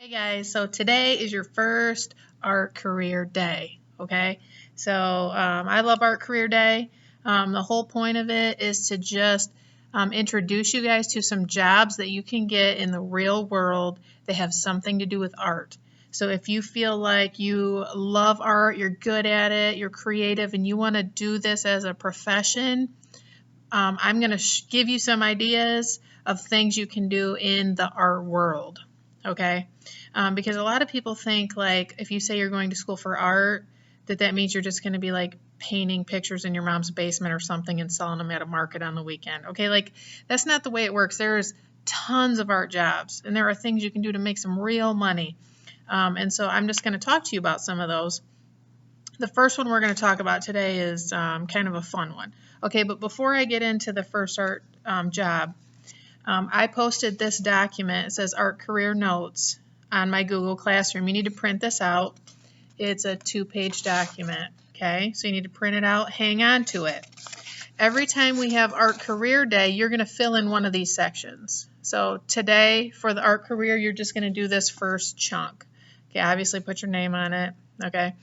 Hey guys, so today is your first art career day, okay? So I love art career day. The whole point of it is to just introduce you guys to some jobs that you can get in the real world that have something to do with art. So if you feel like you love art, you're good at it, you're creative, and you want to do this as a profession, I'm going to give you some ideas of things you can do in the art world, okay? Because a lot of people think like if you say you're going to school for art, that means you're just going to be like painting pictures in your mom's basement or something and selling them at a market on the weekend. Okay, like that's not the way it works. There's tons of art jobs, and there are things you can do to make some real money. And so I'm just going to talk to you about some of those. The first one we're going to talk about today is kind of a fun one. Okay, but before I get into the first art job, I posted this document. It says Art Career Notes on my Google Classroom. You need to print this out. It's a 2-page document. Okay, so you need to print it out, hang on to it. Every time we have Art Career Day, you're going to fill in one of these sections. So today for the Art Career, you're just going to do this first chunk. Okay, obviously put your name on it. Okay.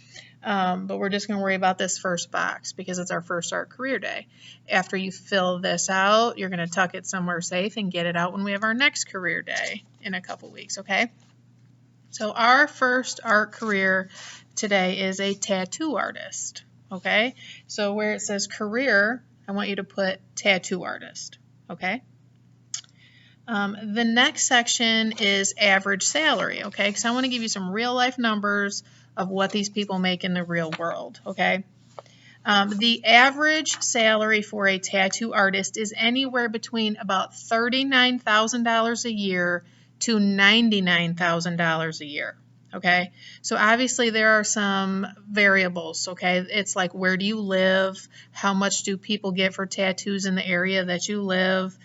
But we're just going to worry about this first box because it's our first art career day. After you fill this out, you're going to tuck it somewhere safe and get it out when we have our next career day in a couple weeks, okay? So our first art career today is a tattoo artist, okay? So where it says career, I want you to put tattoo artist, okay? The next section is average salary, okay? Because I want to give you some real life numbers of what these people make in the real world, okay? The average salary for a tattoo artist is anywhere between about $39,000 a year to $99,000 a year, okay? So obviously there are some variables, okay? It's like where do you live? How much do people get for tattoos in the area that you live?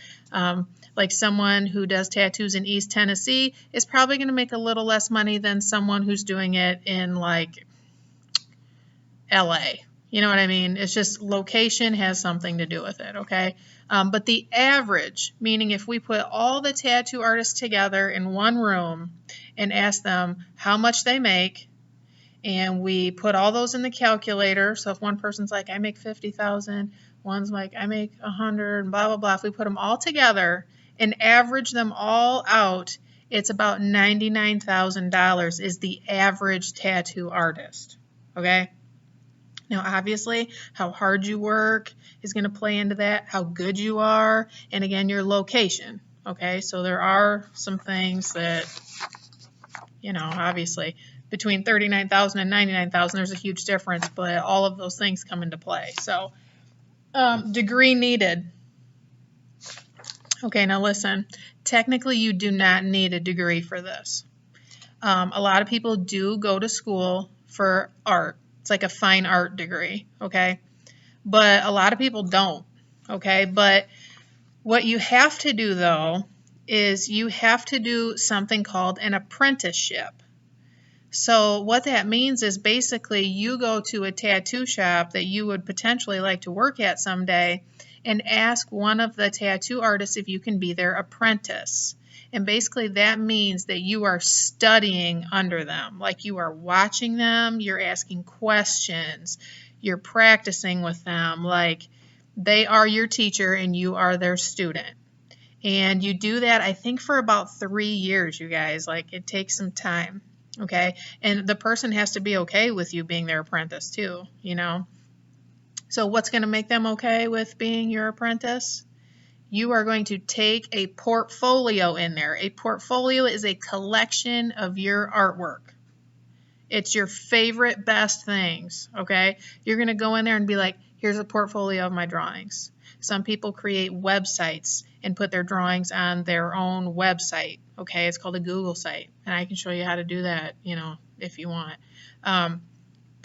Like someone who does tattoos in East Tennessee is probably going to make a little less money than someone who's doing it in like LA. You know what I mean? It's just location has something to do with it, okay? But the average, meaning if we put all the tattoo artists together in one room and ask them how much they make, and we put all those in the calculator. So if one person's like, I make 50,000, one's like, I make 100, blah, blah, blah. If we put them all together and average them all out, it's about $99,000 is the average tattoo artist, okay? Now, obviously, how hard you work is going to play into that, how good you are, and again, your location, okay? So there are some things that, obviously, between 39,000 and 99,000, there's a huge difference, but all of those things come into play. So, degree needed. Okay, now listen, technically you do not need a degree for this. A lot of people do go to school for art. It's like a fine art degree, okay? But a lot of people don't, okay? But what you have to do, though, is you have to do something called an apprenticeship. So what that means is basically you go to a tattoo shop that you would potentially like to work at someday and ask one of the tattoo artists if you can be their apprentice. And basically that means that you are studying under them, like you are watching them, you're asking questions, you're practicing with them, like they are your teacher and you are their student. And you do that, I think, for about 3 years, you guys. Like it takes some time. Okay, and the person has to be okay with you being their apprentice too, So what's going to make them okay with being your apprentice? You are going to take a portfolio in there. A portfolio is a collection of your artwork. It's your favorite, best things, okay? You're going to go in there and be like, here's a portfolio of my drawings. Some people create websites and put their drawings on their own website, okay? It's called a Google site, and I can show you how to do that, if you want.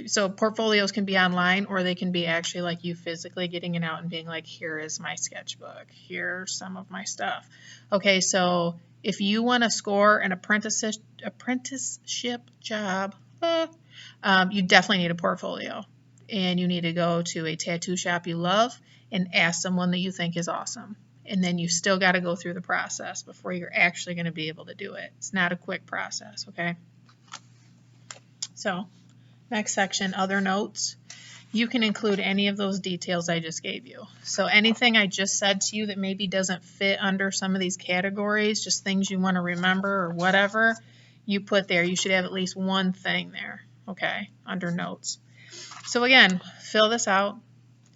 So portfolios can be online, or they can be actually like you physically getting it out and being like, here is my sketchbook. Here's some of my stuff. Okay, so if you want to score an apprenticeship job, you definitely need a portfolio. And you need to go to a tattoo shop you love and ask someone that you think is awesome. and then you still got to go through the process before you're actually going to be able to do it. It's not a quick process, okay? So, next section, other notes. You can include any of those details I just gave you. So anything I just said to you that maybe doesn't fit under some of these categories, just things you want to remember or whatever, you put there. You should have at least one thing there, okay, under notes. So again, fill this out,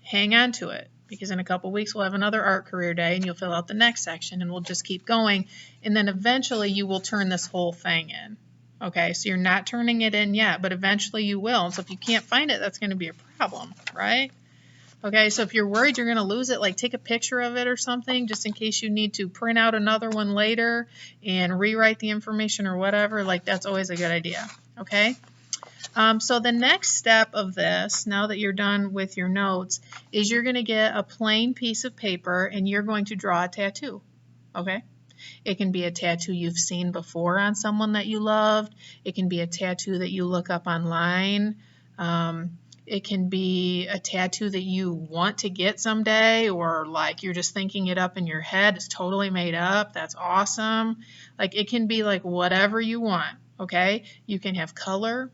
hang on to it, because in a couple weeks we'll have another art career day and you'll fill out the next section and we'll just keep going. And then eventually you will turn this whole thing in. Okay, so you're not turning it in yet, but eventually you will. And so if you can't find it, that's going to be a problem, right? Okay, so if you're worried you're going to lose it, like take a picture of it or something, just in case you need to print out another one later and rewrite the information or whatever. Like, that's always a good idea, okay? So the next step of this, now that you're done with your notes, is you're going to get a plain piece of paper and you're going to draw a tattoo, okay? It can be a tattoo you've seen before on someone that you loved. It can be a tattoo that you look up online. It can be a tattoo that you want to get someday, or like you're just thinking it up in your head. It's totally made up. That's awesome. Like, it can be like whatever you want, okay? You can have color.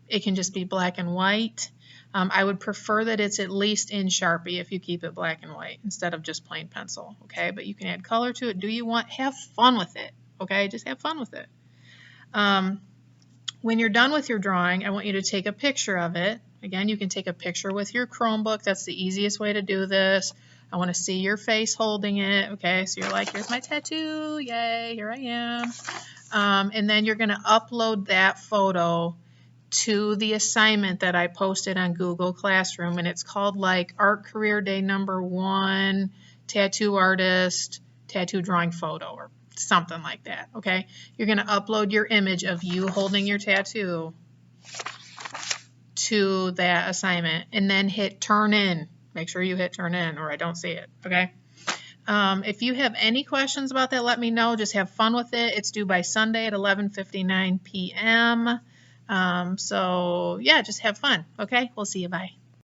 It can just be black and white. I would prefer that it's at least in Sharpie if you keep it black and white instead of just plain pencil, okay? But you can add color to it. Do you want? Have fun with it, okay? Just have fun with it. When you're done with your drawing, I want you to take a picture of it. Again, you can take a picture with your Chromebook. That's the easiest way to do this. I want to see your face holding it, okay? So you're like, here's my tattoo, yay, here I am. And then you're going to upload that photo to the assignment that I posted on Google Classroom, and it's called like Art Career Day #1, Tattoo Artist, Tattoo Drawing Photo, or something like that, okay? You're going to upload your image of you holding your tattoo to that assignment, and then hit turn in. Make sure you hit turn in or I don't see it, okay? If you have any questions about that, let me know. Just have fun with it. It's due by Sunday at 11:59 p.m. So yeah, just have fun. Okay, we'll see you. Bye.